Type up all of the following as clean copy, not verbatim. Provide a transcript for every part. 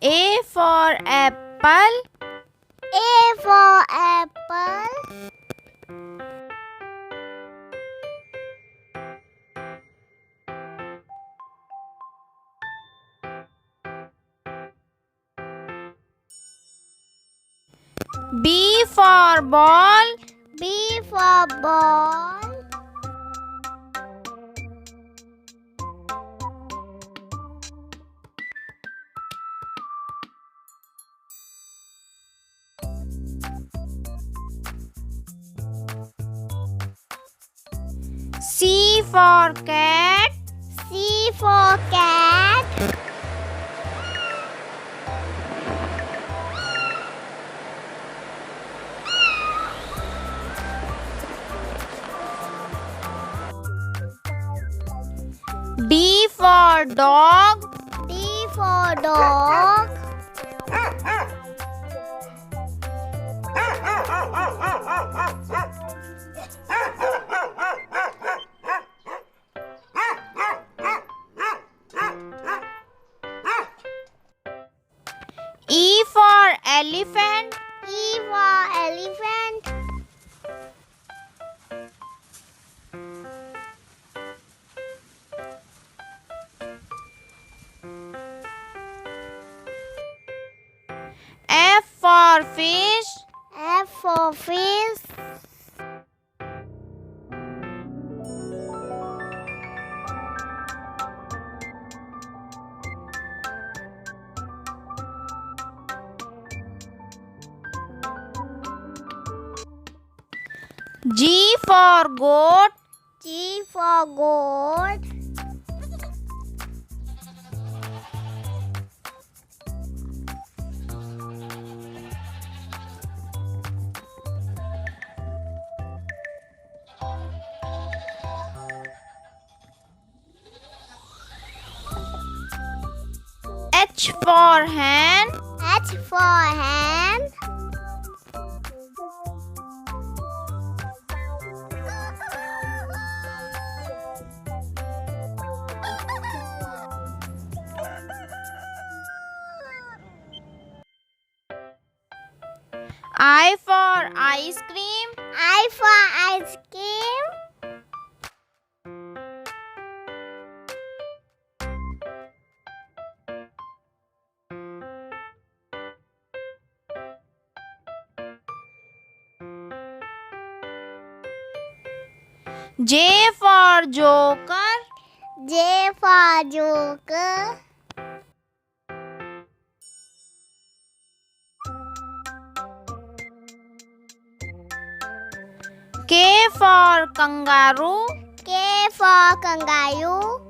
A for apple. A for apple. B for ball. B for ball. C for cat. C for cat. D for dog. D for dog. E for elephant. E for elephant. F for fish. F for fish. G for goat. G for goat. H for hen. H for hen. I for ice cream. I for ice cream. J for joker. J for joker. K for kangaroo. K for kangaroo.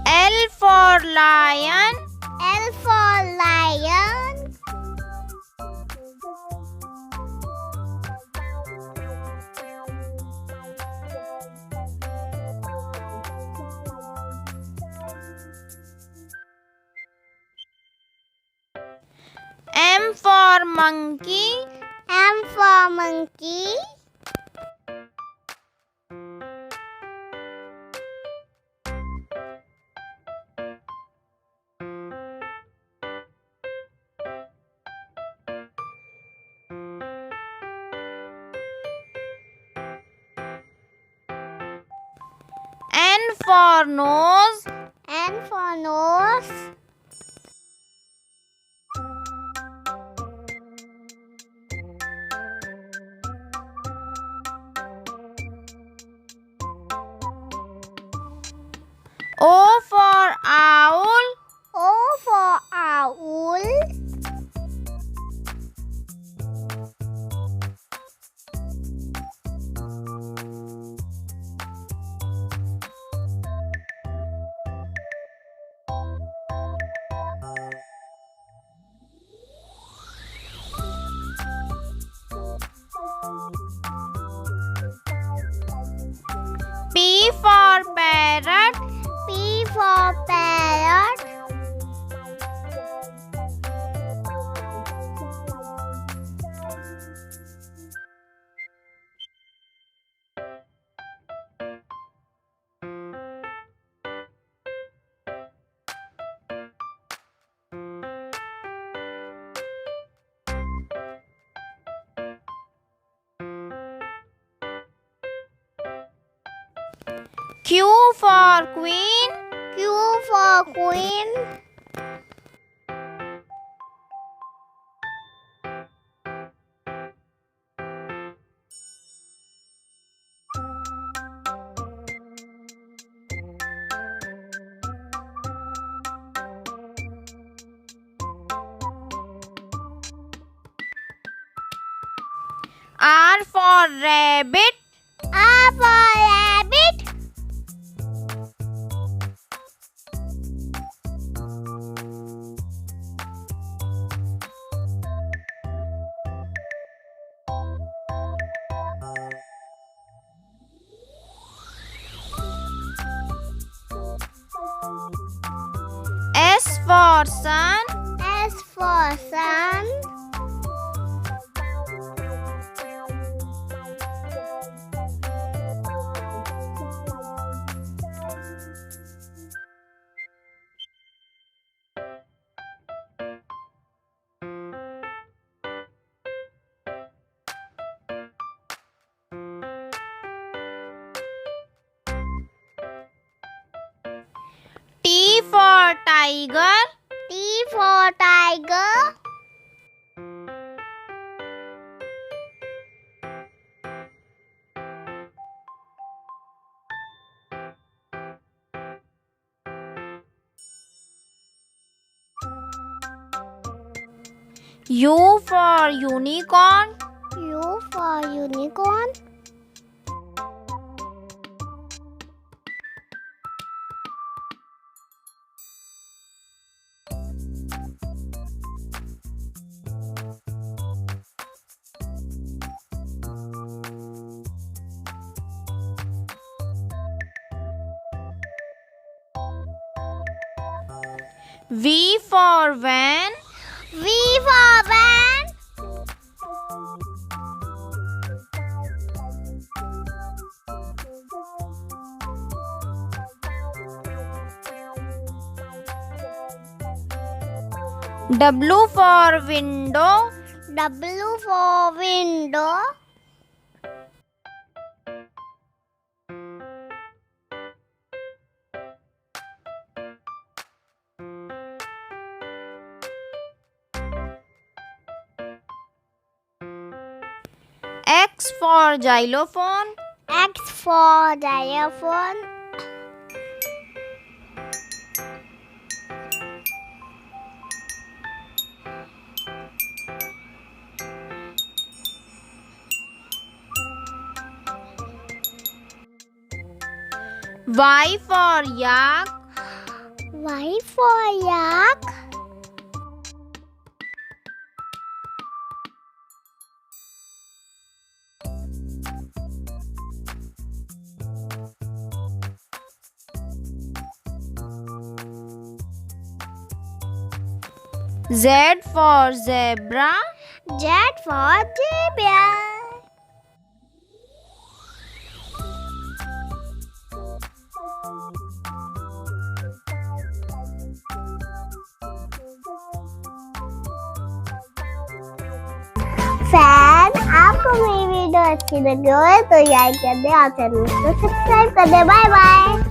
L for lion. L for lion. M for monkey. M for monkey. N for nose. N for nose. O for owl. O for owl. P for parrot. P for parrot. Q for queen. Q for queen. R for rabbit. R for rabbit. S for sun. S for sun. T for tiger. T for tiger. U for unicorn. U for unicorn. V for van. V for van. W for window. W for window. X for xylophone. X for xylophone. Y for yak. Y for yak. Z for zebra. Z for zebra. Fan आपको मेरी video अच्छी लगी हो तो like कर दे और channel को subscribe कर दे। Bye bye.